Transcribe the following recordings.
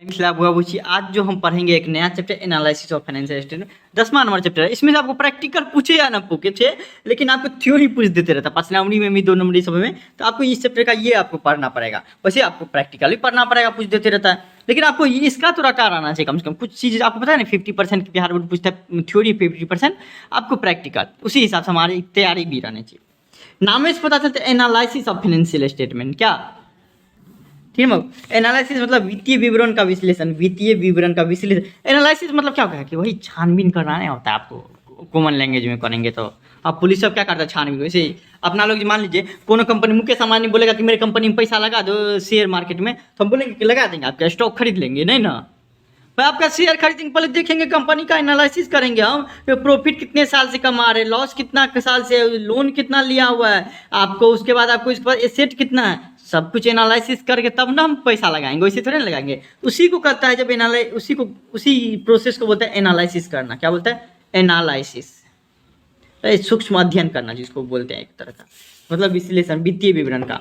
बाबूजी आज जो हम पढ़ेंगे एक नया chapter analysis of financial statement 10वां नंबर चैप्टर है। इसमें से आपको प्रैक्टिकल पूछे या ना पूछे, लेकिन आपको थ्योरी पूछ देते रहता 5 नंबरी में भी 2 नंबरी सब में। तो आपको इस चैप्टर का ये आपको पढ़ना पड़ेगा, वैसे आपको प्रैक्टिकल भी पढ़ना पड़ेगा, पूछ देते रहता है। लेकिन आपको इसका तो रटार आना चाहिए कम से कम। कुछ चीज़ आपको पता है ना 50% बिहार बोर्ड पूछता है थ्योरी, 50% आपको प्रैक्टिकल। उसी हिसाब से हमारी तैयारी भी रहनी चाहिए। नाम से पता चलता है एनालिसिस ऑफ फाइनेंशियल स्टेटमेंट, क्या ठीक है। एनालिसिस मतलब वित्तीय विवरण का विश्लेषण, वित्तीय विवरण का विश्लेषण। एनालिसिस मतलब क्या होगा कि वही छानबीन करना नहीं होता है। आपको कॉमन लैंग्वेज में करेंगे तो अब पुलिस सब क्या करता है छानबीन। वैसे अपना लोग मान लीजिए कोनो कंपनी, मुकेश अंबानी बोलेगा कि मेरे कंपनी में पैसा लगा दो शेयर मार्केट में, तो हम बोलेंगे कि लगा देंगे, आपका स्टॉक खरीद लेंगे नहीं ना। भाई आपका शेयर खरीदेंगे, पहले देखेंगे कंपनी का एनालिसिस करेंगे हम, प्रॉफिट कितने साल से कमा रहे, लॉस कितना साल से, लोन कितना लिया हुआ है आपको, उसके बाद आपको इसके बाद एसेट कितना है, सब कुछ एनालिसिस करके तब ना हम पैसा लगाएंगे, वैसे थोड़े ना लगाएंगे। उसी को करता है जब उसी प्रोसेस को बोलते हैं एनालिसिस करना। क्या बोलते हैं? एनालिसिस, सूक्ष्म अध्ययन करना जिसको बोलते हैं एक तरह का, मतलब विश्लेषण वित्तीय विवरण का।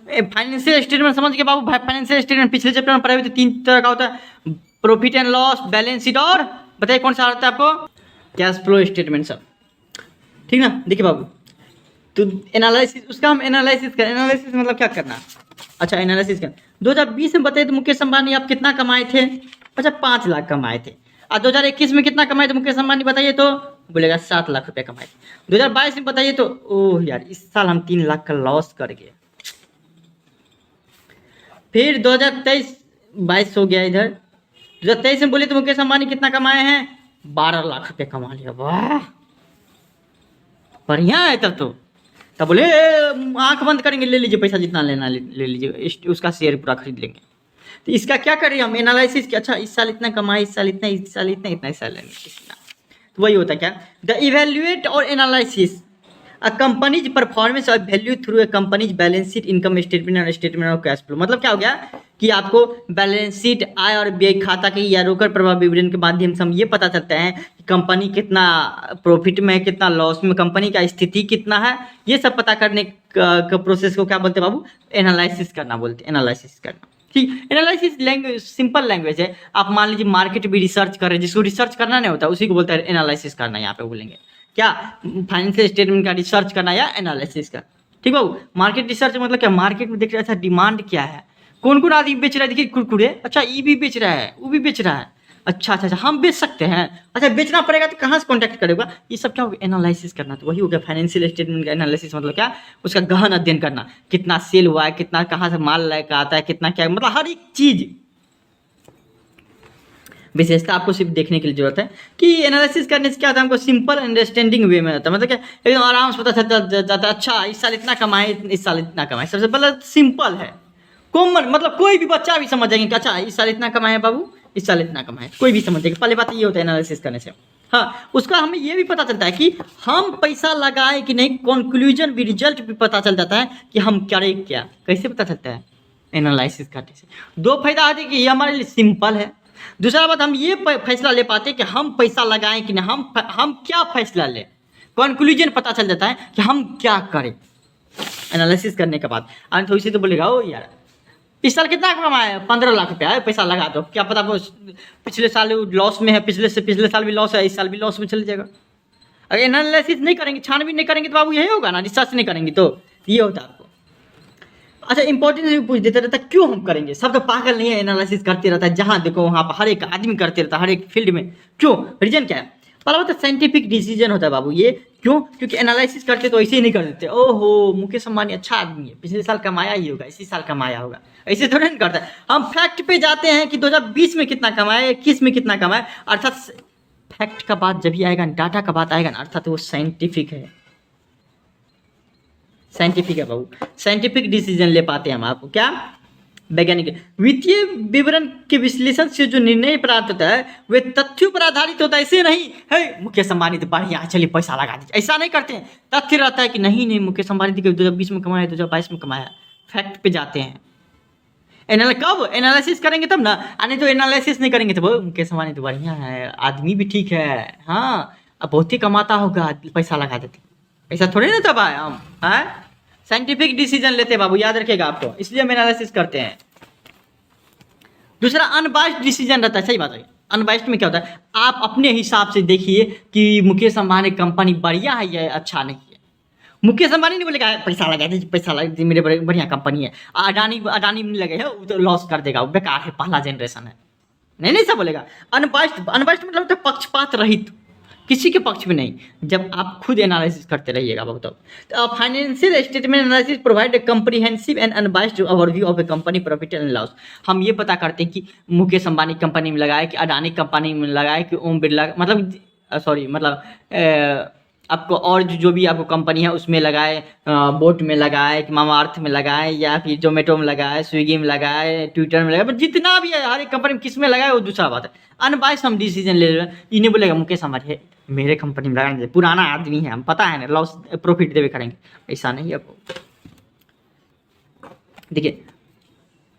फाइनेंशियल स्टेटमेंट समझ के बाबू। फाइनेंशियल स्टेटमेंट पिछले चैप्टर में पढ़े हुए थे, 3 तरह का होता है, profit and loss, balance sheet, और बताइए कौन सा आता है आपको? कैश फ्लो स्टेटमेंट सब, ठीक ना। देखिए बाबू, तो एनालिसिस, उसका हम एनालिसिस करें। एनालिसिस मतलब क्या करना? अच्छा एनालिसिस करें। 2020 में बताइए तो मुकेश अंबानी आप कितना कमाए थे? अच्छा 5 लाख कमाए थे। और 2021 में कितना कमाए थे मुकेश अंबानी बताइए तो? बोलेगा 7 लाख रुपए कमाए थे। 2022 में बताइए तो? ओह यार इस साल हम 3 लाख का लॉस कर गए। फिर 2023-22 हो गया इधर। 2023 में बोले तो मुकेश अंबानी कितना कमाए हैं? 12 लाख रुपए कमा लिया। वाह बढ़िया है तब तो। तब बोले आंख बंद करेंगे, ले लीजिए पैसा जितना लेना ले लीजिए, उसका शेयर पूरा खरीद लेंगे। तो इसका क्या करें हम एनालिसिस कि अच्छा इस साल इतना कमाए, इस साल इतना, इस साल इतना, इतना, इस साल इतना। तो वही होता है क्या? द इवेल्युएट और analysis a companies performance of value through a companies balance sheet, income statement और स्टेटमेंट ऑफ कैश फ्लो। मतलब क्या हो गया कि आपको बैलेंस शीट, आय और व्यय खाता के या रोकड़ प्रवाह विवरण के माध्यम से हम ये पता चलता है कि कंपनी कितना प्रॉफिट में है, कितना लॉस में, कंपनी का स्थिति कितना है, ये सब पता करने का प्रोसेस को क्या बोलते हैं बाबू? एनालिसिस करना बोलते हैं। एनालिसिस करना, ठीक। एनालिसिस लैंग्वेज सिंपल लैंग्वेज है। आप मान लीजिए मार्केट भी रिसर्च कर रहे हैं, जिसको रिसर्च करना नहीं होता उसी को बोलते हैं एनालिसिस करना। यहाँ पे बोलेंगे क्या? फाइनेंशियल स्टेटमेंट का रिसर्च करना या एनालिसिस का, ठीक बाबू। मार्केट रिसर्च मतलब क्या? मार्केट में देख रहा था डिमांड क्या है, कौन कौन आदमी बेच रहा है। देखिए कुरकुरे, अच्छा ये भी बेच रहा है, वो भी बेच रहा है, अच्छा अच्छा अच्छा हम बेच सकते हैं। अच्छा बेचना पड़ेगा तो कहाँ से कॉन्टैक्ट करेगा? ये सब क्या हो गया? एनालिसिस करना। तो वही हो गया फाइनेंशियल स्टेटमेंट का एनालिसिस। मतलब क्या? उसका गहन अध्ययन करना, कितना सेल हुआ है, कितना कहाँ से माल लेकर आता है, कितना क्या, मतलब हर एक चीज विशेषता आपको सिर्फ देखने के लिए जरूरत है कि एनालिसिस करने से क्या होता है, हमको सिंपल अंडरस्टैंडिंग वे में होता है। मतलब क्या एकदम आराम से पता चलता जाता है, अच्छा इस साल इतना कमाए, इस साल इतना कमाए। सबसे पहले सिंपल है, कॉमन, मतलब कोई भी बच्चा भी समझ जाएंगे कि अच्छा इस साल इतना कमाए बाबू, इस साल इतना कमाए, कोई भी समझ जाएगा। पहले बात ये होता है एनालिसिस करने से। हाँ, उसका हमें ये भी पता चलता है कि हम पैसा लगाए कि नहीं, कंक्लूजन भी, रिजल्ट भी पता चल जाता है कि हम करें क्या। कैसे पता चलता है? एनालिसिस करने से। 2 फायदा है कि ये हमारे लिए सिंपल है। दूसरा बात, हम ये फैसला ले पाते हैं कि हम पैसा लगाएं कि नहीं, हम क्या फैसला लें। कंक्लूजन पता चल जाता है कि हम क्या करें एनालिसिस करने के बाद। और थोड़ी सी तो बोलेगा ओ यार इस साल कितना कमाया? 15 लाख रुपया है, पैसा लगा दो। क्या पता वो पिछले साल लॉस में है, पिछले साल भी लॉस है, इस साल भी लॉस में चले जाएगा। अगर एनालिसिस नहीं करेंगे, छानबीन नहीं करेंगे तो बाबू यही होगा ना, रिसर्च नहीं करेंगे तो ये होता है आपको। अच्छा इंपॉर्टेंस भी पूछ देते रहता है, क्यों हम करेंगे? सब तो पागल नहीं है, एनालिसिस करते रहता है, जहाँ देखो वहाँ पर हर एक आदमी करते रहता है, हर एक फील्ड में। क्यों? रीजन क्या है? पहला बात साइंटिफिक डिसीजन होता है बाबू ये। क्यों? क्योंकि एनालिसिस करते तो ऐसे ही नहीं कर देते, ओहो मुकेश अंबानी अच्छा आदमी है, पिछले साल कमाया ही होगा, इसी साल कमाया होगा, ऐसे थोड़ा नहीं करता है। हम फैक्ट पे जाते हैं कि 2020 में कितना कमाए, 21 में कितना कमाए, अर्थात फैक्ट का बात जब भी आएगा, डाटा का बात आएगा ना, अर्थात वो साइंटिफिक है। साइंटिफिक है बाबू, साइंटिफिक डिसीजन ले पाते हैं हम। आपको क्या? वैज्ञानिक। वित्तीय विवरण के विश्लेषण से जो निर्णय प्राप्त होता है वे तथ्यों पर आधारित होता है। ऐसे नहीं है मुकेश अंबानी तो बढ़िया चलिए पैसा लगा दीजिए, ऐसा नहीं करते हैं। तथ्य रहता है कि नहीं नहीं मुकेश अंबानी देखिए 2020 में कमाया, 2022 में कमाया। फैक्ट पे जाते हैं। कब एनालिसिस करेंगे तब ना, आने तो एनालिसिस नहीं करेंगे तो मुकेश अंबानी तो बढ़िया है, आदमी भी ठीक है, हाँ अब बहुत ही कमाता होगा, पैसा लगा देते। ऐसा थोड़ी ना तब आए हम, हैं साइंटिफिक डिसीजन लेते हैं बाबू, याद रखिएगा आपको, इसलिए हम एनालिसिस करते हैं। दूसरा अनबाइस्ड डिसीजन रहता है, सही बात है। अनबाइस्ड में क्या होता है, आप अपने हिसाब से देखिए कि मुकेश अंबानी कंपनी बढ़िया है या अच्छा नहीं है। मुकेश अंबानी नहीं बोलेगा पैसा लगा दीजिए, पैसा लगा दीजिए, मेरे बढ़िया कंपनी है। अडानी अडानी नहीं लगे है, वो तो लॉस कर देगा, वो बेकार है, पहला जनरेशन है, नहीं नहीं सब बोलेगा। अनबाइस्ड, अनबाइस्ड मतलब होता है पक्षपात रहित, किसी के पक्ष में नहीं, जब आप खुद एनालिसिस करते रहिएगा बहुत। तो financial statement analysis provide a comprehensive and unbiased overview of a company profit and loss. हम ये पता करते हैं कि मुकेश अंबानी कंपनी में लगाए कि अडानी कंपनी में लगाए कि ओम बिरला, मतलब सॉरी मतलब आपको और जो भी आपको कंपनी है उसमें लगाए, बोट में लगाए कि मामा अर्थ में लगाए, या फिर जोमेटो में लगाए, स्विगी में लगाए, ट्विटर में लगाए, बट जितना भी है हर एक कंपनी में किस में लगाए वो दूसरा बात है। अनबाइस्ड हम डिसीजन ले रहे हैं, ये नहीं बोलेगा मुकेश अंबानी है मेरे कंपनी में लगाने, पुराना आदमी है, हम पता है ना लॉस प्रॉफिट देवे करेंगे, ऐसा नहीं है। देखिए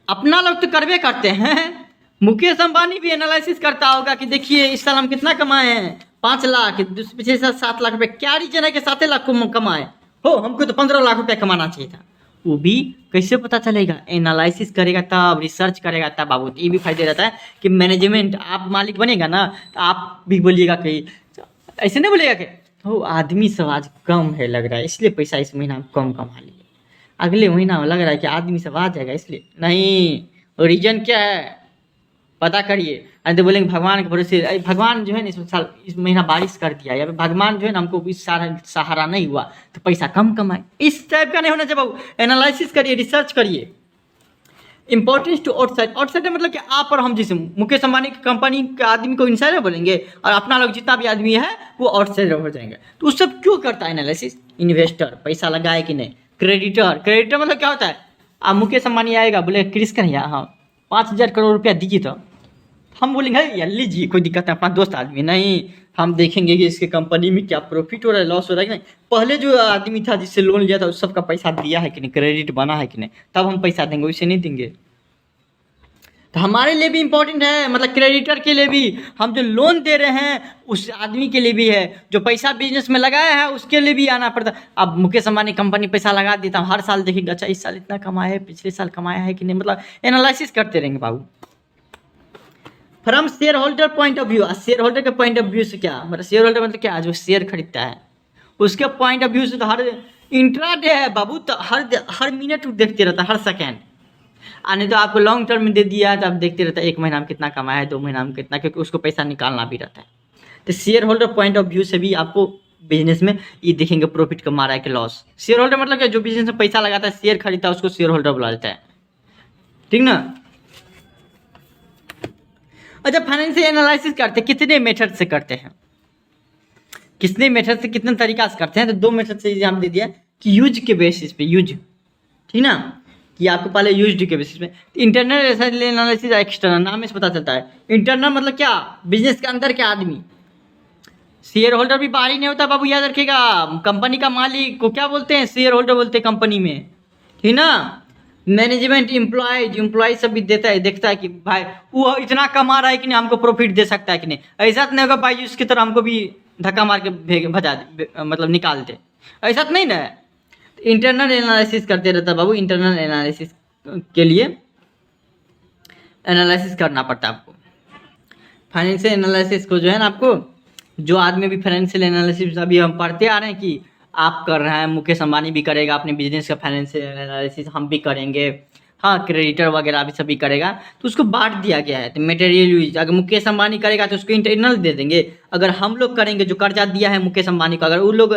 अपना लोग तो करवे करते हैं, मुकेश अंबानी भी एनालिसिस करता होगा कि देखिए इस साल हम कितना कमाए हैं, 5 लाख, पिछले साल 7 लाख रुपए, क्या रीजन है कि 7 लाख को कमाए हो, हमको तो 15 लाख रुपए कमाना चाहिए था। वो भी कैसे पता चलेगा, एनालिसिस करेगा तब, रिसर्च करेगा तब बाबू। ये भी फायदे रहता है कि मैनेजमेंट, आप मालिक बनेगा ना तो आप भी बोलिएगा कि ऐसे नहीं बोलेगा कि हो आदमी सब आज कम है लग रहा है इसलिए पैसा इस महीना में कम कमा लिए, अगले महीना में लग रहा है कि आदमी सब आ जाएगा इसलिए नहीं। रीजन क्या है पता करिए। अरे तो बोलेंगे भगवान के भरोसे, भगवान जो है ना इस साल इस महीना बारिश कर दिया, या भगवान जो है ना हमको इस साल सहारा नहीं हुआ तो पैसा कम कमाए, इस टाइप का नहीं होना चाहिए। एनालिसिस करिए, रिसर्च करिए। इंपॉर्टेंस टू आउटसाइड, आउटसाइड मतलब कि आप और हम, जैसे मुकेश अंबानी की कंपनी के आदमी को इनसाइडर बोलेंगे और अपना लोग जितना भी आदमी है वो आउटसाइडर हो जाएंगे। तो उस सब क्यों करता है एनालिसिस, इन्वेस्टर पैसा लगाए कि नहीं, क्रेडिटर, क्रेडिटर मतलब क्या होता है, अब मुकेश अंबानी आएगा बोले क्रिस कन्हैया हाँ 5,000 करोड़ रुपया दीजिए, तो हम बोलेंगे यार लीजिए कोई दिक्कत है, अपना दोस्त आदमी नहीं, हम देखेंगे कि इसके कंपनी में क्या प्रॉफिट हो रहा है, लॉस हो रहा है कि नहीं, पहले जो आदमी था जिससे लोन लिया था उस सबका पैसा दिया है कि नहीं, क्रेडिट बना है कि नहीं, तब हम पैसा देंगे, वैसे नहीं देंगे। तो हमारे लिए भी इम्पोर्टेंट है, मतलब क्रेडिटर के लिए भी, हम जो लोन दे रहे हैं उस आदमी के लिए भी है, जो पैसा बिजनेस में लगाया है उसके लिए भी आना पड़ता। अब मुकेश अंबानी कंपनी पैसा लगा देता हूँ, हर साल देखेंगे अच्छा इस साल इतना कमाया है, पिछले साल कमाया है कि नहीं, मतलब एनालिसिस करते रहेंगे बाबू। From share holder point of view, share holder के पॉइंट ऑफ व्यू से क्या मतलब, शेयर होल्डर मतलब क्या, जो शेयर खरीदता है उसके पॉइंट ऑफ व्यू से तो हर इंट्राडे है बाबू, तो हर मिनट देखते रहता है, हर सेकेंड। आने तो आपको लॉन्ग टर्म में दे दिया है तो आप देखते रहता है 1 महीना में कितना कमाया है, 2 महीना में कितना, क्योंकि उसको पैसा निकालना भी रहता है। तो share holder point of view से भी आपको बिजनेस में ये देखेंगे प्रॉफिट कमा रहा है कि लॉस। शेयर होल्डर मतलब क्या, जो बिजनेस में पैसा लगाता है, शेयर खरीदता है, उसको शेयर होल्डर बुला देता है, ठीक ना। अच्छा फाइनेंशियल एनालिसिस करते कितने मेथड से करते हैं, कितने मेथड से कितने तरीका से करते हैं, तो 2 मेथड से एग्जाम दे दिया कि यूज के बेसिस पे, यूज ठीक ना, कि आपको पहले यूज के बेसिस पे। इंटरनल एनालिसिस, एक्सटर्नल, नाम से पता चलता है। इंटरनल मतलब क्या, बिजनेस के अंदर के आदमी, शेयर होल्डर भी बाहरी नहीं होता बाबू, याद रखिएगा। कंपनी का मालिक को क्या बोलते हैं, शेयर होल्डर बोलते हैं कंपनी में, ठीक ना। मैनेजमेंट, इम्प्लॉय सब भी देता है, देखता है कि भाई वो इतना कमा रहा है कि नहीं, हमको प्रॉफिट दे सकता है कि नहीं, ऐसा तो नहीं होगा भाई उसकी तरह हमको भी धक्का मार के भजा मतलब निकाल दे, ऐसा तो नहीं ना। इंटरनल एनालिसिस करते रहता है बाबू, इंटरनल एनालिसिस के लिए एनालिसिस करना पड़ता है आपको। फाइनेंशियल एनालिसिस को जो है ना, आपको जो आदमी भी फाइनेंशियल एनालिसिस अभी हम पढ़ते आ रहे हैं कि आप कर रहे हैं, मुकेश अंबानी भी करेगा अपने बिजनेस का फाइनेंशियल एनालिसिस, हम भी करेंगे, हाँ क्रेडिटर वगैरह भी सभी करेगा, तो उसको बांट दिया गया है। तो मटेरियल यूज अगर मुकेश अंबानी करेगा तो उसको इंटरनल दे देंगे, अगर हम लोग करेंगे जो कर्जा दिया है मुकेश अंबानी को, अगर वो लोग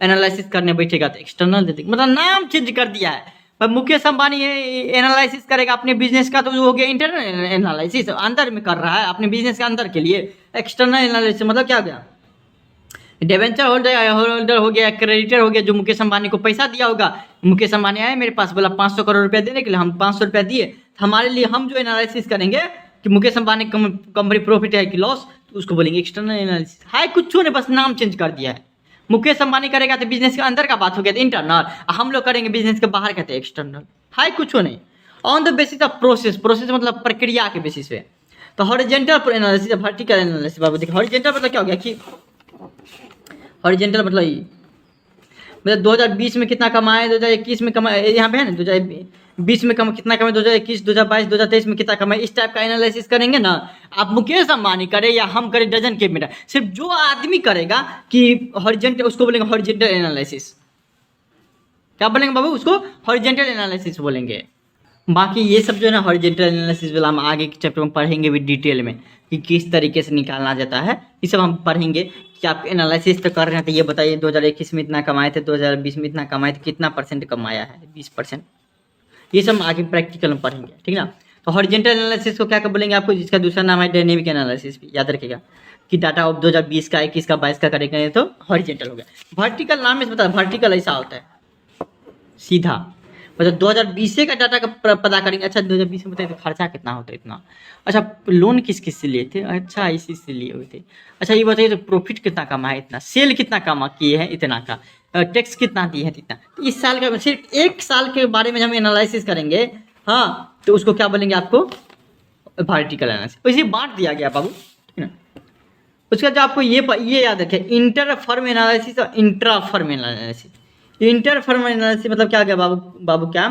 एनालिसिस करने बैठेगा तो एक्सटर्नल दे देंगे, मतलब नाम चेंज कर दिया है। पर मुकेश अंबानी एनालिसिस करेगा अपने बिजनेस का तो वो हो गया इंटरनल एनालिसिस, अंदर में कर रहा है अपने बिजनेस के अंदर के लिए। एक्सटर्नल एनालिसिस मतलब क्या हो गया, डिवेंचर होल्डर हो गया, क्रेडिटर हो गया, जो मुकेश अंबानी को पैसा दिया होगा, मुकेश अंबानी आए मेरे पास बोला 500 करोड़ रुपया देने के लिए, हम 500 रुपया दिए, हमारे लिए हम जो एनालिसिस करेंगे कि मुकेश अंबानी कंपनी प्रॉफिट है कि लॉस, तो उसको बोलेंगे एक्सटर्नल एनालिसिस। हाय कुछ ने बस नाम चेंज कर दिया है। मुकेश अंबानी करेगा तो बिजनेस के अंदर का बात हो गया था इंटरनल, हम लोग करेंगे बिजनेस के बाहर कहते हैं एक्सटर्नल। हाय कुछ नहीं, on the basis of process, process मतलब प्रक्रिया के बेसिस पे। तो हॉरिजॉन्टल एनालिसिस, वर्टिकल एनालिसिस बाबू देखिए, हॉरिजॉन्टल मतलब क्या हो गया कि हॉरिजॉन्टल मतलब 2020 में कितना कमाए, 2021 में कमाए, यहाँ पे है ना 20 में कम कितना कमाए, 2021, 2022, 2023 में कितना कमाए, इस टाइप का एनालिसिस करेंगे ना। आप मुकेश अंबानी करे या हम करें, डजन के मेरा, सिर्फ जो आदमी करेगा कि हॉरिजॉन्टल, उसको बोलेंगे हॉरिजॉन्टल एनालिसिस। क्या बोलेंगे बाबू, उसको हॉरिजॉन्टल एनालिसिस बोलेंगे। बाकी ये सब जो है ना हॉरिजॉन्टल एनालिसिस वाला हम आगे के चैप्टर में पढ़ेंगे भी डिटेल में कि किस तरीके से निकालना जाता है। ये सब हम पढ़ेंगे कि आप एनालिसिस तो कर रहे हैं तो ये बताइए 2021 में इतना कमाए थे, 2020 में इतना कमाए थे, कितना % कमाया है, 20%। ये सब हम आगे प्रैक्टिकल में पढ़ेंगे, ठीक ना। तो हॉरिजॉन्टल एनालिसिस को क्या बोलेंगे आपको, जिसका दूसरा नाम है डायनेमिक एनालिसिस, याद रखिएगा कि डाटा ऑफ 2020 का, 21 का, 22 का करेंगे तो हॉरिजॉन्टल हो गया। वर्टिकल नाम में बता, वर्टिकल ऐसा होता है सीधा, मतलब 2020 का डाटा का पता करेंगे। अच्छा 2020 में बताइए तो खर्चा कितना होता है इतना। अच्छा लोन किस किस से लिए थे, अच्छा इसी से लिए हुए थे। अच्छा ये बताइए तो प्रॉफिट कितना कमा है इतना, सेल कितना कमा किए हैं इतना का, टैक्स कितना दिए हैं इतना। तो इस साल का सिर्फ 1 साल के बारे में हम एनालिसिस करेंगे, हाँ, तो उसको क्या बोलेंगे आपको, वर्टिकल एनालिसिस। इसे बांट दिया गया बाबू, ठीक ना। उसका जो आपको ये याद रखें, इंटर फर्म एनालिसिस और intra firm analysis. Inter firm analysis मतलब क्या गया बाबू क्या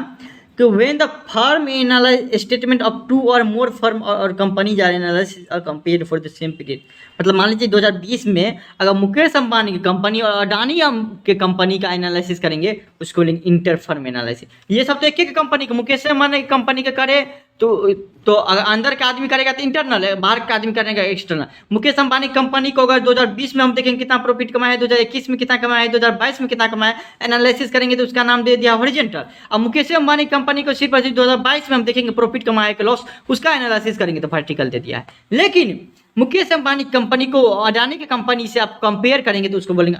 कि when the firm analyse statement of 2 और मोर फर्म और कंपनीज आर एनालाइज और compared for the same period. मतलब मान लीजिए 2020 में अगर मुकेश अंबानी की कंपनी और अडानी के कंपनी का एनालिसिस करेंगे, उसको बोलेंगे इंटर फर्म एनालिसिस। ये सब तो एक एक कंपनी का, मुकेश अंबानी की कंपनी का करे तो अगर अंदर का आदमी करेगा तो इंटरनल है, बाहर का आदमी करेगा एक्सटर्नल। मुकेश अंबानी कंपनी को अगर 2020 में हम देखेंगे कितना प्रॉफिट कमाया है, 2021 में कितना कमाया है, 2022 में कितना कमाया है, एनालिसिस करेंगे तो उसका नाम दे दिया हॉरिजॉन्टल। अब मुकेश अंबानी कंपनी को सिर्फ 2022 में हम देखेंगे प्रॉफिट कमाया कि लॉस, उसका एनालिसिस करेंगे तो वर्टिकल दे दिया है। लेकिन मुकेश अंबानी कंपनी को अडानी की कंपनी से आप कंपेयर करेंगे तो उसको बोलेंगे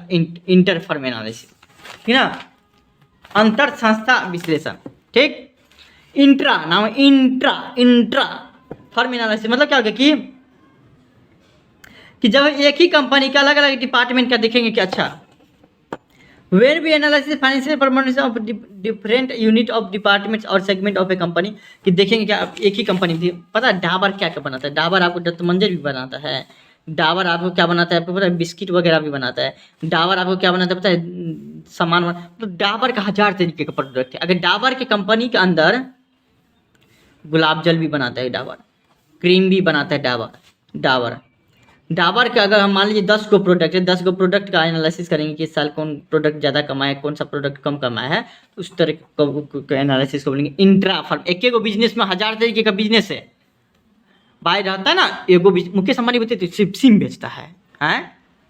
इंटर फर्म एनालिसिस, ठीक ना, अंतर संस्था विश्लेषण, ठीक। इंट्रा नाम इंट्रा फर्म एनालिसिस मतलब क्या होगा कि जब एक ही कंपनी का अलग अलग डिपार्टमेंट का देखेंगे कि अच्छा where we analysis financial performance of different unit of departments और सेगमेंट ऑफ ए कंपनी, कि देखेंगे क्या एक ही कंपनी थी। पता है डाबर क्या क्या बनाता है, डाबर आपको दंतमंजन भी बनाता है, डाबर आपको क्या बनाता है आपको पता है, बिस्किट वगैरह भी बनाता है, डाबर आपको क्या बनाता है पता है, सामान तो डाबर का 1000 तरीके का प्रोडक्ट है। अगर डाबर की कंपनी के अंदर गुलाब जल भी बनाता है डाबर, क्रीम भी बनाता है डाबर का अगर हम मान लीजिए 10 गो प्रोडक्ट है, 10 गो प्रोडक्ट का एनालिसिस करेंगे कि इस साल कौन प्रोडक्ट ज़्यादा कमाया है, कौन सा प्रोडक्ट कम कमाया है, तो उस तरह का एनालिसिस को बोलेंगे इंट्रा फर्म। एक एक बिजनेस में 1000 तरीके का बिजनेस है, भाई रहता है ना। एगो मुकेश अंबानी बताइए तो सिर्फ सिम बेचता है,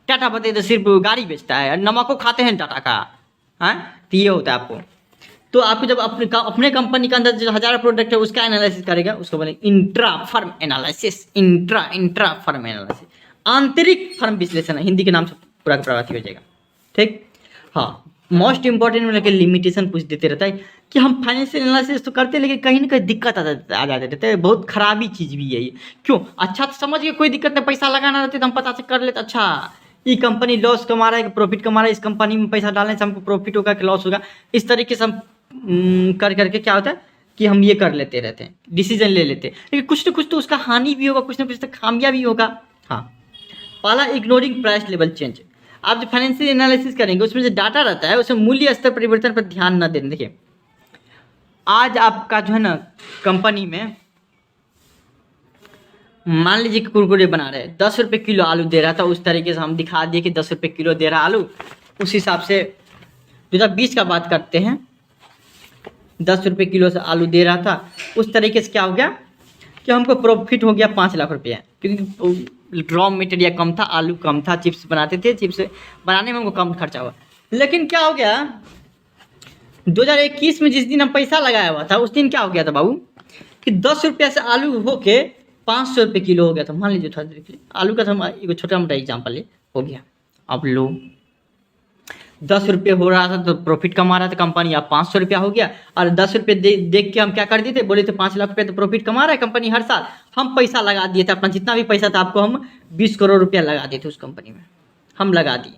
टाटा बताइए तो सिर्फ गाड़ी बेचता है, नमको खाते हैं टाटा का, तो ये होता है आपको। तो आपको जब अपने कंपनी के अंदर जो 1000 प्रोडक्ट है उसका एनालिसिस करेगा, उसको बोलेंगे intra firm analysis, intra firm analysis, आंतरिक फर्म विश्लेषण, हिंदी के नाम से पूरा प्रभावित हो जाएगा, ठीक। हाँ मोस्ट इंपॉर्टेंट में लेकर लिमिटेशन पूछ देते रहता है कि हम फाइनेंशियल एनालिसिस तो करते हैं लेकिन कहीं ना कहीं दिक्कत आ जाते रहते हैं, बहुत खराबी चीज़ भी है ये। क्यों, अच्छा तो समझ के कोई दिक्कत नहीं, पैसा लगाना रहते तो हम पता से कर लेते, अच्छा ये कंपनी लॉस कमा रहा है प्रॉफिट कमा रहा है, इस कंपनी में पैसा डालने से हमको प्रॉफिट होगा कि लॉस होगा, इस तरीके से हम कर करके क्या होता है कि हम ये कर लेते रहते हैं, डिसीजन ले लेते हैं, लेकिन कुछ ना कुछ तो उसका हानि भी होगा, कुछ ना कुछ तो खामियां भी होगा। हाँ पहला इग्नोरिंग प्राइस लेवल चेंज। आप जो फाइनेंशियल एनालिसिस करेंगे उसमें जो डाटा रहता है उसमें मूल्य स्तर परिवर्तन पर ध्यान न देना। देखिए आज आपका जो है ना कंपनी में मान लीजिए कि कुरकुरे बना रहे, 10 रुपये किलो आलू दे रहा था, उस तरीके से हम दिखा दिए कि 10 रुपये किलो दे रहा आलू, उस हिसाब से 2020 का बात करते हैं, 10 रुपये किलो से आलू दे रहा था, उस तरीके से क्या हो गया कि हमको प्रॉफिट हो गया 5 लाख रुपया, क्योंकि रॉ मटेरियल कम था, आलू कम था, चिप्स बनाते थे, चिप्स बनाने में हमको कम खर्चा हुआ। लेकिन क्या हो गया 2021 में जिस दिन हम पैसा लगाया हुआ था उस दिन क्या हो गया था बाबू कि 10 रुपया से आलू होके 500 रुपये किलो हो गया था। मान लीजिए थोड़ा देर के लिए आलू का हम एक छोटा मोटा एग्जाम्पल ले हो गया। अब लो 10 रुपये हो रहा था तो प्रॉफिट कमा रहा था कंपनी, अब 500 रुपया हो गया, और 10 रुपये देख के हम क्या कर दिए थे, बोले थे 5 लाख रुपये तो प्रॉफिट कमा रहा है कंपनी हर साल, हम पैसा लगा दिए थे अपना जितना भी पैसा था, आपको हम 20 करोड़ रुपया लगा दिए थे उस कंपनी में, हम लगा दिए।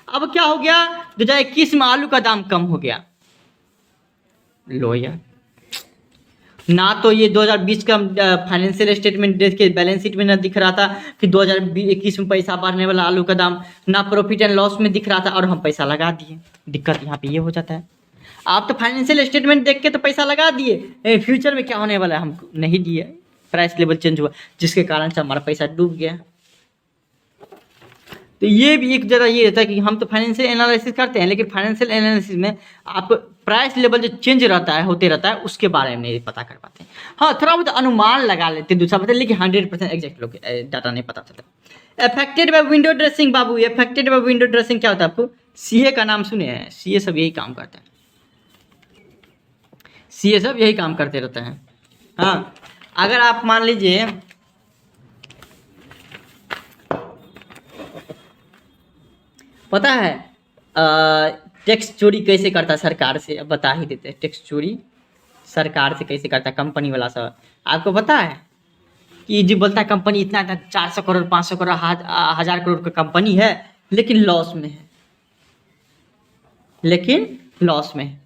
अब क्या हो गया 2021 में आलू का दाम कम हो गया, लो यार ना तो ये 2020 का फाइनेंशियल स्टेटमेंट देख के बैलेंस शीट में ना दिख रहा था कि 2021 में पैसा बढ़ने वाला आलू का दाम, ना प्रॉफिट एंड लॉस में दिख रहा था, और हम पैसा लगा दिए। दिक्कत यहाँ पे ये हो जाता है। आप तो फाइनेंशियल स्टेटमेंट देख के तो पैसा लगा दिए, फ्यूचर में क्या होने वाला है हमको नहीं दिया, प्राइस लेवल चेंज हुआ जिसके कारण से हमारा पैसा डूब गया। तो ये भी एक जरा ये रहता है कि हम तो फाइनेंशियल एनालिसिस करते हैं, लेकिन फाइनेंशियल एनालिसिस में आपको प्राइस लेवल जो चेंज रहता है होते रहता है उसके बारे में नहीं पता कर पाते हैं। हाँ, थोड़ा बहुत अनुमान लगा लेते हैं दूसरा पता, लेकिन 100% एग्जैक्ट लोग डाटा नहीं पता चलता। Affected by window dressing Babu, affected by window dressing क्या होता है? आपको सीए का नाम सुने हैं? सीए सब यही काम करते हैं, सीए सब यही काम करते रहते हैं। हाँ, अगर आप मान लीजिए पता है टैक्स चोरी कैसे करता है सरकार से, अब बता ही देते हैं। टैक्स चोरी सरकार से कैसे करता है कंपनी वाला सब, आपको पता है? कि जी बोलता है कंपनी इतना इतना 400 करोड़ 500 करोड़ 1000 करोड़ का कंपनी है, लेकिन लॉस में है, लेकिन लॉस में है।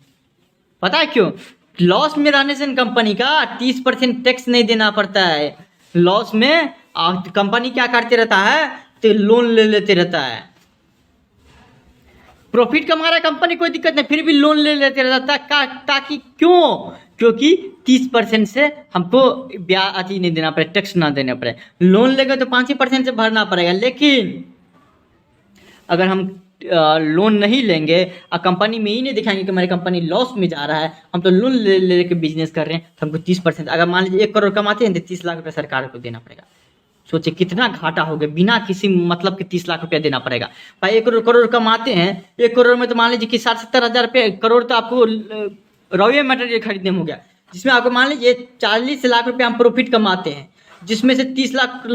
पता है क्यों? लॉस में रहने से कंपनी का 30% टैक्स नहीं देना पड़ता है। लॉस में कंपनी क्या करते रहता है? तो लोन ले लेते रहता है। प्रॉफिट कमा रहा है कंपनी, कोई दिक्कत नहीं, फिर भी लोन ले लेते रहता है ताकि क्यों? क्योंकि 30% से हमको ब्याज अति नहीं देना पड़े, टैक्स ना देना पड़े। लोन लेंगे तो 5% से भरना पड़ेगा, लेकिन अगर हम लोन नहीं लेंगे और कंपनी में ही नहीं दिखाएंगे कि हमारी कंपनी लॉस में जा रहा है, हम तो लोन ले के बिजनेस कर रहे हैं, तो हमको 30%, अगर मान लीजिए 1 करोड़ कमाते हैं तो 30 लाख रुपये सरकार को देना पड़ेगा। सोचिए कितना घाटा हो गया, बिना किसी मतलब के 30 लाख रुपया देना पड़ेगा भाई। 1 करोड़ कमाते हैं, 1 करोड़ में तो मान लीजिए कि 60-70 हज़ार रुपये करोड़ तो आपको रॉ मटेरियल खरीदने में हो गया, जिसमें आपको मान लीजिए 40 लाख रुपये हम प्रॉफिट कमाते हैं, जिसमें से 30 लाख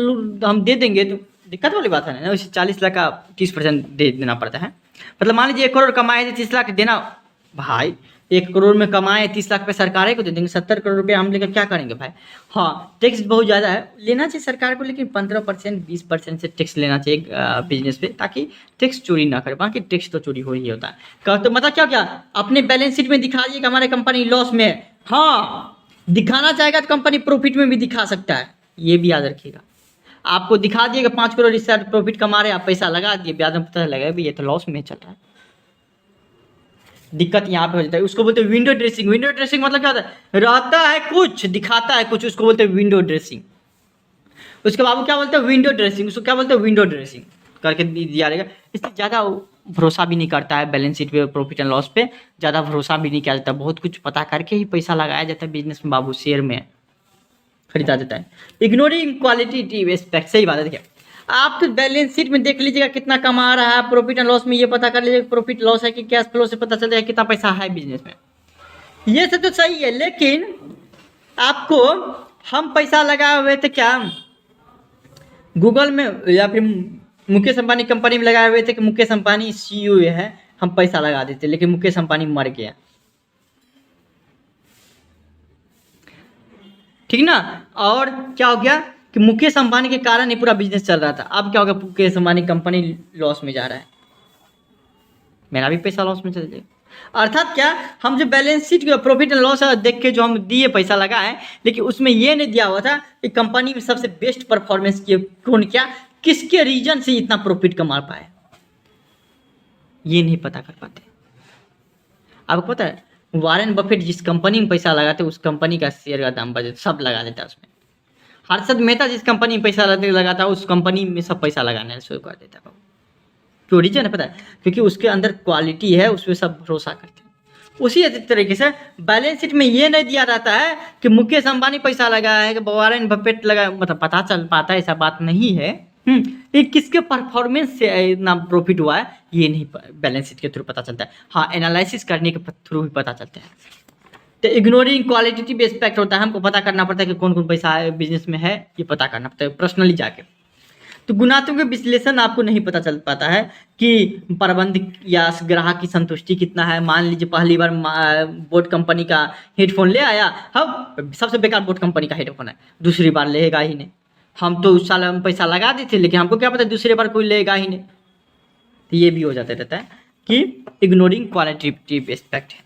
हम दे देंगे तो दिक्कत वाली बात है ना। उसे 40 लाख का 30% दे देना पड़ता है। मतलब मान लीजिए 1 करोड़ कमाए थे, 30 लाख देना, भाई 1 करोड़ में कमाए 30 लाख रुपये सरकार को दे देंगे, 70 करोड़ रुपये हम लेकर क्या करेंगे भाई? हाँ, टैक्स बहुत ज़्यादा है, लेना चाहिए सरकार को, लेकिन 15% 20% से टैक्स लेना चाहिए बिजनेस पे, ताकि टैक्स चोरी ना करे। बाकी टैक्स तो चोरी हो ही होता है। तो मतलब क्या अपने बैलेंस शीट में दिखा दिए कि हमारे कंपनी लॉस में है। हाँ, दिखाना चाहेगा तो कंपनी प्रॉफिट में भी दिखा सकता है, ये भी याद रखिएगा। आपको दिखा दिएगा 5 करोड़ इससे प्रॉफिट कमा रहे हैं, आप पैसा लगा दिए, ब्याज में पता लगा भी ये तो लॉस में चल रहा है। दिक्कत यहाँ पे हो जाता है, उसको बोलते हैं विंडो ड्रेसिंग। विंडो ड्रेसिंग मतलब क्या होता है? रहता है कुछ, दिखाता है कुछ, उसको बोलते हैं विंडो ड्रेसिंग। उसके बाबू क्या बोलते हैं? Window dressing. उसको क्या बोलते हैं? विंडो ड्रेसिंग करके दिया रहेगा। इससे ज़्यादा भरोसा भी नहीं करता है बैलेंस शीट पे, प्रॉफिट एंड लॉस पे ज़्यादा भरोसा भी नहीं किया जाता। बहुत कुछ पता करके ही पैसा लगाया जाता है बिजनेस में बाबू, शेयर में खरीदा जाता है। इग्नोरिंग क्वालिटेटिव एस्पेक्ट, सही बात है। देखिए आप तो बैलेंस शीट में देख लीजिएगा कितना कमा रहा है, प्रॉफिट एंड लॉस में ये पता कर लीजिएगा प्रॉफिट लॉस है कि कैश फ्लो से पता चल जाएगा कितना पैसा है बिजनेस में। ये सब तो सही है, लेकिन आपको हम पैसा लगाए हुए थे क्या गूगल में या फिर मुकेश अंबानी कंपनी में लगाए हुए थे कि मुकेश अंबानी CEO है, हम पैसा लगा देते, लेकिन मुकेश अंबानी मर गया, ठीक ना। और क्या हो गया कि मुकेश अंबानी के कारण ही पूरा बिजनेस चल रहा था। अब क्या होगा? मुकेश अंबानी कंपनी लॉस में जा रहा है, मेरा भी पैसा लॉस में चल जाएगा। अर्थात क्या, हम जो balance sheet profit and loss देख के जो हम दिए पैसा लगाए, लेकिन उसमें ये नहीं दिया हुआ था कि कंपनी में सबसे बेस्ट परफॉर्मेंस किए कौन, क्या किसके रीजन से इतना प्रॉफिट कमा पाए, ये नहीं पता कर पाते। आपको पता है वॉरेन बफेट जिस कंपनी में पैसा लगाते उस कंपनी का शेयर का दाम बढ़ जाता, सब लगा देता है उसमें। हर्षद मेहता जिस कंपनी में पैसा लगाता है उस कंपनी में सब पैसा लगाने शुरू कर देता है। क्यों रीजन है पता है? क्योंकि उसके अंदर क्वालिटी है, उसमें सब भरोसा करते हैं। उसी तरीके से बैलेंस शीट में ये नहीं दिया जाता है कि मुकेश अंबानी पैसा लगाया है कि वॉरेन बफेट लगा, मतलब पता चल पाता है, ऐसा बात नहीं है। ये किसके परफॉर्मेंस से इतना प्रॉफिट हुआ है ये नहीं बैलेंस शीट के थ्रू पता चलता है। हाँ, एनालिसिस करने के थ्रू भी पता चलता है। तो इग्नोरिंग क्वालिटेटिव एस्पेक्ट होता है, हमको पता करना पड़ता है कि कौन कौन पैसा बिजनेस में है, ये पता करना पड़ता है पर्सनली जाके। तो गुणात्मक विश्लेषण आपको नहीं पता चल पाता है कि प्रबंध या ग्राहक की संतुष्टि कितना है। मान लीजिए पहली बार बोट कंपनी का हेडफोन ले आया, हम सबसे बेकार बोट कंपनी का हेडफोन है, दूसरी बार लेगा ही नहीं। हम तो उस साल हम पैसा लगा देते, लेकिन हमको क्या पता दूसरी बार कोई लेगा ही नहीं। तो ये भी हो जाता रहता है कि इग्नोरिंग क्वालिटेटिव एस्पेक्ट है।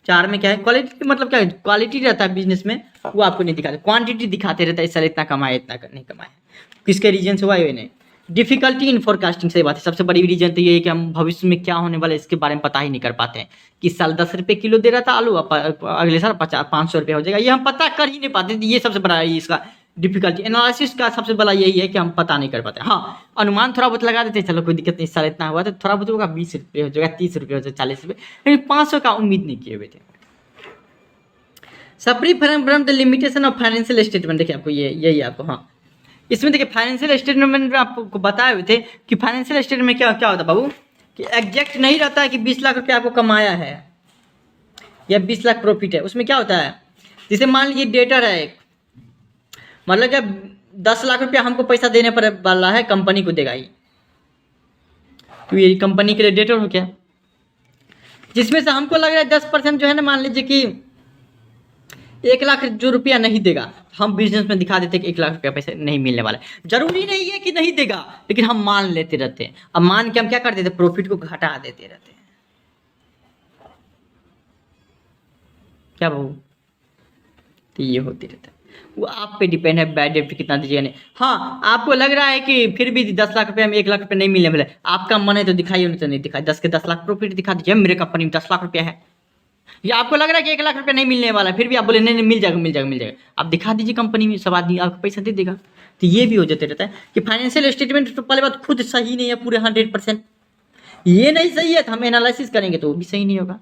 4 में क्या है? क्वालिटी मतलब क्या है? क्वालिटी रहता है बिजनेस में, वो आपको नहीं दिखाते, क्वांटिटी दिखाते रहता है, इस साल इतना कमाए इतना नहीं कमाए, किसके रीजन से हुआ ये नहीं। डिफिकल्टी इन फोरकास्टिंग, सही बात है। सबसे बड़ी रीजन तो ये है कि हम भविष्य में क्या होने वाला है इसके बारे में पता ही नहीं कर पाते हैं। कि इस साल 10 रुपये किलो दे रहा था आलू, अगले साल 500 रुपये हो जाएगा, ये हम पता कर ही नहीं पाते। ये सबसे बड़ा इसका डिफिकल्टी एनालिसिस का सबसे बड़ा यही है कि हम पता नहीं कर पाते। हाँ, अनुमान थोड़ा बहुत लगा देते हैं, चलो कोई दिक्कत नहीं, इस साल इतना हुआ तो थोड़ा बहुत होगा, 20 रुपये हो जाएगा, 30 रुपये हो जाएगा, 40 रुपये, लेकिन 500 का उम्मीद नहीं किए हुए थे। सप्री from the limitation of financial statement, देखिए आपको ये यही आपको, हाँ इसमें देखिए फाइनेंशियल स्टेटमेंट में आपको बताए हुए थे कि फाइनेंशियल स्टेटमेंट में क्या क्या होता है बाबू, कि एग्जैक्ट नहीं रहता है कि 20 लाख रुपये आपको कमाया है या 20 लाख प्रॉफिट है। उसमें क्या होता है, जैसे मान लीजिए डेटर है एक, मतलब क्या 10 लाख रुपया हमको पैसा देने पर वाला है, कंपनी को देगा ही, तो ये कंपनी के लिए डेटर हो गया। जिसमें से हमको लग रहा है 10% जो है ना, मान लीजिए कि 1 लाख जो रुपया नहीं देगा, हम बिजनेस में दिखा देते कि 1 लाख रुपया पैसे नहीं मिलने वाला है। जरूरी नहीं है कि नहीं देगा, लेकिन हम मान लेते रहते हैं। अब मान के हम क्या कर देते हैं, प्रॉफिट को घटा देते रहते हैं। क्या बहू, तो ये होती रहता है। वो आप पे डिपेंड है, बैड डेट कितना दीजिएगा नहीं। हाँ, आपको लग रहा है कि फिर भी 10 लाख रुपये में 1 लाख रुपये नहीं मिलने वाले, आपका मन है तो दिखाइए, नहीं तो नहीं दिखाई। 10 के 10 लाख प्रॉफिट दिखा दीजिए, मेरे कंपनी में 10 लाख रुपया है। या आपको लग रहा है कि 1 लाख रुपये नहीं मिलने वाला है, फिर भी आप बोले नहीं नहीं मिल जाएगा मिल जाएगा मिल जाएगा, आप दिखा दीजिए कंपनी में, सब आदमी आपको पैसा दे देगा। तो ये भी हो जाते रहता है कि फाइनेंशियल स्टेटमेंट तो पहले बात खुद सही नहीं है पूरे 100%, ये नहीं सही है तो हम एनालिसिस करेंगे तो वो भी सही नहीं होगा।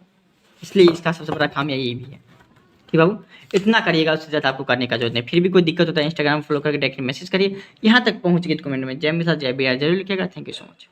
इसलिए इसका सबसे बड़ा खामियां ये भी है। ठीक बाबू, इतना करिएगा, उससे ज़्यादा आपको करने का जरूरत नहीं। फिर भी कोई दिक्कत होता है इंस्टाग्राम फॉलो करके डायरेक्ट मैसेज करिए। यहाँ तक पहुँच गए तो कमेंट में जय मिसाल जय बिहार जरूर लिखिएगा। Thank you so much.